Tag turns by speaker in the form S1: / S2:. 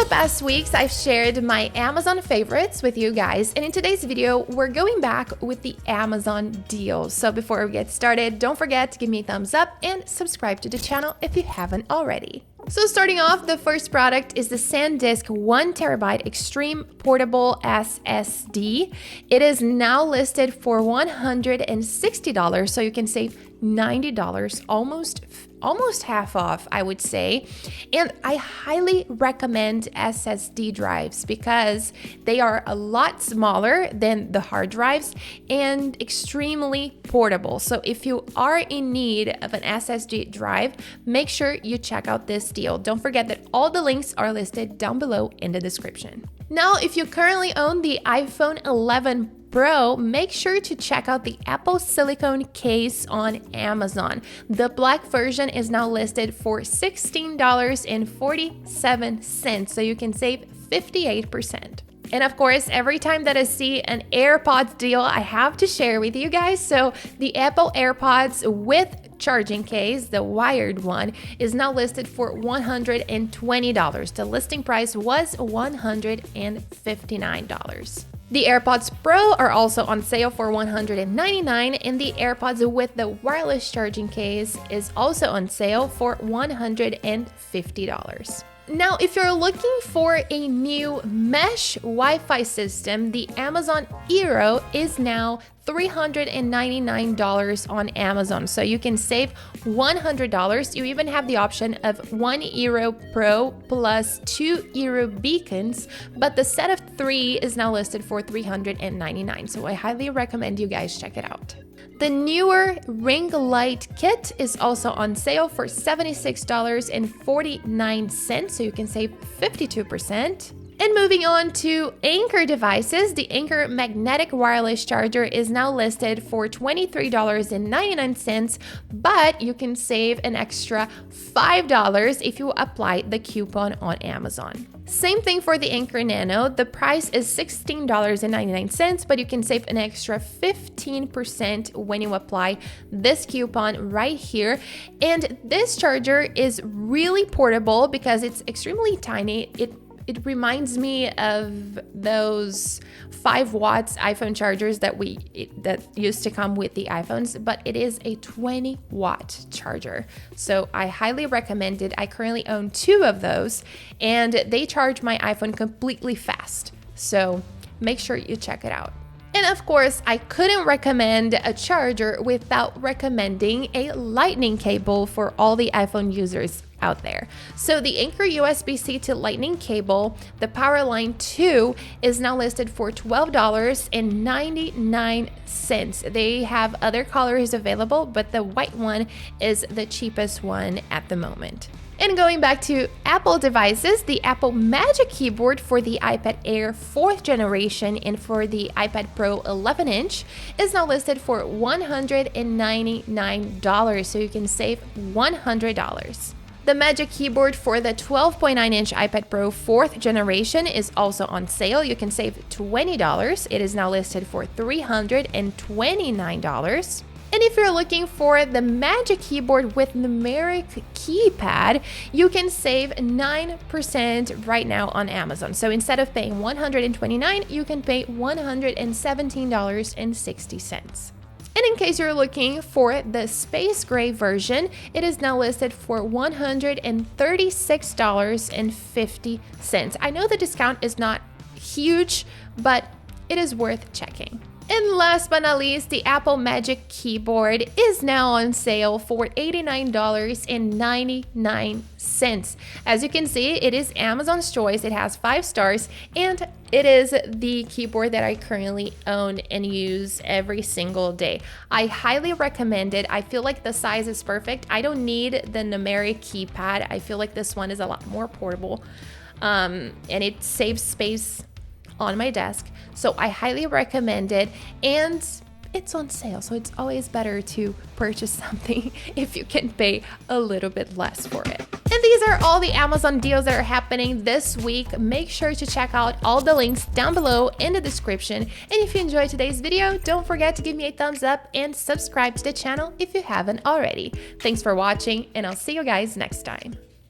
S1: the past weeks, I've shared my Amazon favorites with you guys, and in today's video, we're going back with the Amazon deals. So before we get started, don't forget to give me a thumbs up and subscribe to the channel if you haven't already. So starting off, the first product is the Sandisk 1 terabyte Extreme Portable SSD. It is now listed for $160, so you can save $90, almost half off, I would say. And I highly recommend SSD drives because they are a lot smaller than the hard drives and extremely portable. So if you are in need of an SSD drive, make sure you check out this deal. Don't forget that all the links are listed down below in the description. Now, if you currently own the iPhone 11 Pro, make sure to check out the Apple Silicone case on Amazon. The black version is now listed for $16.47, so you can save 58%. And of course, every time that I see an AirPods deal, I have to share with you guys. So the Apple AirPods with charging case, the wired one, is now listed for $120. The listing price was $159. The AirPods Pro are also on sale for $199, and the AirPods with the wireless charging case is also on sale for $150. Now, if you're looking for a new mesh Wi-Fi system, the Amazon Eero is now $399 on Amazon, so you can save $100. You even have the option of 1 Eero Pro plus 2 Eero beacons, but the set of 3 is now listed for $399, so I highly recommend you guys check it out. The newer ring light kit is also on sale for $76.49, so you can save 52%. And moving on to Anker devices, the Anker magnetic wireless charger is now listed for $23.99, but you can save an extra $5 if you apply the coupon on Amazon. Same thing for the Anker Nano. The price is $16.99, but you can save an extra 15% when you apply this coupon right here. And this charger is really portable because it's extremely tiny. It reminds me of those 5 watts iPhone chargers that used to come with the iPhones, but it is a 20-watt charger. So I highly recommend it. I currently own 2 of those, and they charge my iPhone completely fast. So make sure you check it out. And of course, I couldn't recommend a charger without recommending a lightning cable for all the iPhone users out there. So the Anker USB-C to lightning cable, the Powerline 2, is now listed for $12.99. They have other colors available, but the white one is the cheapest one at the moment. And going back to Apple devices, the Apple Magic Keyboard for the iPad Air 4th generation and for the iPad Pro 11-inch is now listed for $199, so you can save $100. The Magic Keyboard for the 12.9-inch iPad Pro 4th generation is also on sale. You can save $20. It is now listed for $329. And if you're looking for the Magic Keyboard with numeric keypad, you can save 9% right now on Amazon. So instead of paying $129, you can pay $117.60. And in case you're looking for the space gray version, it is now listed for $136.50. I know the discount is not huge, but it is worth checking. And last but not least, the Apple Magic Keyboard is now on sale for $89.99. As you can see, it is Amazon's choice. It has 5 stars, and it is the keyboard that I currently own and use every single day. I highly recommend it. I feel like the size is perfect. I don't need the numeric keypad. I feel like this one is a lot more portable, and it saves space on my desk. So I highly recommend it, and it's on sale, so it's always better to purchase something if you can pay a little bit less for it. And these are all the Amazon deals that are happening this week. Make sure to check out all the links down below in the description. And if you enjoyed today's video, don't forget to give me a thumbs up and subscribe to the channel if you haven't already. Thanks for watching, and I'll see you guys next time.